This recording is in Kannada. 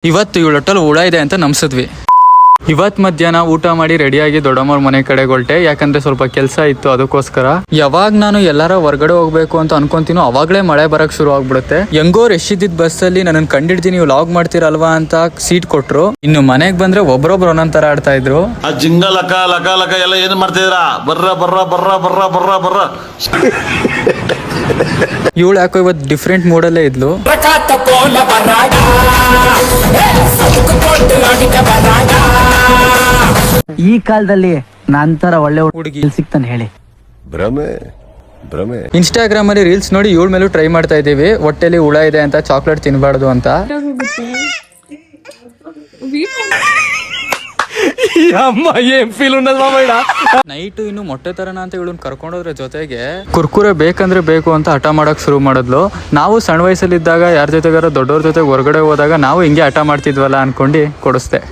ಇವತ್ತು ಇವಳೊಟ್ಟಲ್ಲಿ ಹುಳ ಇದೆ ಅಂತ ನಂಬಿಸಿದ್ವಿ. ಇವತ್ತು ಮಧ್ಯಾಹ್ನ ಊಟ ಮಾಡಿ ರೆಡಿಯಾಗಿ ದೊಡ್ಡಮ್ಮವ್ರ ಮನೆ ಕಡೆ ಹೊರಟೆ. ಯಾಕಂದ್ರೆ ಸ್ವಲ್ಪ ಕೆಲಸ ಇತ್ತು, ಅದಕ್ಕೋಸ್ಕರ. ಯಾವಾಗ ನಾನು ಎಲ್ಲಾರ ಹೊರಗಡೆ ಹೋಗ್ಬೇಕು ಅಂತ ಅನ್ಕೊಂತೀನೋ ಅವಾಗಲೇ ಮಳೆ ಬರಕ್ ಶುರು ಆಗ್ಬಿಡುತ್ತೆ. ಹೆಂಗೋ ರಶ್ ಇದ್ದಿದ್ ಬಸ್ಸಲ್ಲಿ ನನ್ನ ಕಂಡಿಡ್ತೀನಿ, ನೀವು ಲಾಗ್ ಮಾಡ್ತೀರಲ್ವಾ ಅಂತ ಸೀಟ್ ಕೊಟ್ರು. ಇನ್ನು ಮನೆಗೆ ಬಂದ್ರೆ ಒಬ್ರೊಬ್ರು ಒಂದೊಂದ್ ತರ ಆಡ್ತಾ ಇದ್ರು. ಜಿಂಗ ಲಕ ಲಕ ಲಕ ಎಲ್ಲ ಏನ್ ಮಾಡ್ತಿದ್ರಾ? ಬರ್ರ ಬರ್ರ ಬರ್ರ ಬರ್ರ ಬರ್ರ ಬರ್ರ. ಇವಳು ಯಾಕೋ ಇವತ್ತು ಡಿಫ್ರೆಂಟ್ ಮೂಡಲ್ಲೇ ಇದ್ಲು. ಈ ಕಾಲದಲ್ಲಿ ನಂತರ ಒಳ್ಳೆ ಹುಡುಗಿ ಸಿಗ್ತಾನೆ ಹೇಳಿ. ಭ್ರಮೆ ಇನ್ಸ್ಟಾಗ್ರಾಮ್ ಅಲ್ಲಿ ರೀಲ್ಸ್ ನೋಡಿ ಇವಳ ಮೇಲೂ ಟ್ರೈ ಮಾಡ್ತಾ ಇದೀವಿ. ಹೊಟ್ಟೆಲಿ ಹುಳ ಇದೆ ಅಂತ, ಚಾಕ್ಲೇಟ್ ತಿನ್ಬಾರ್ದು ಅಂತ. ನೈಟ್ ಇನ್ನು ಮೊಟ್ಟೆ ತರನ ಅಂತ ಇವಳನ್ನ ಕರ್ಕೊಂಡೋದ್ರ ಜೊತೆಗೆ ಕುರ್ಕುರೆ ಬೇಕಂದ್ರೆ ಬೇಕು ಅಂತ ಹಠ ಮಾಡಕ್ ಶುರು ಮಾಡಿದ್ಲು. ನಾವು ಸಣ್ಣ ವಯಸ್ಸಲ್ಲಿದ್ದಾಗ ಯಾರ ಜೊತೆಗಾರ ದೊಡ್ಡವ್ರ ಜೊತೆ ಹೊರಗಡೆ ಹೋದಾಗ ನಾವು ಹಿಂಗೆ ಹಠ ಮಾಡ್ತಿದ್ವಲ್ಲ ಅನ್ಕೊಂಡು ಕೊಡಿಸ್ದೆ.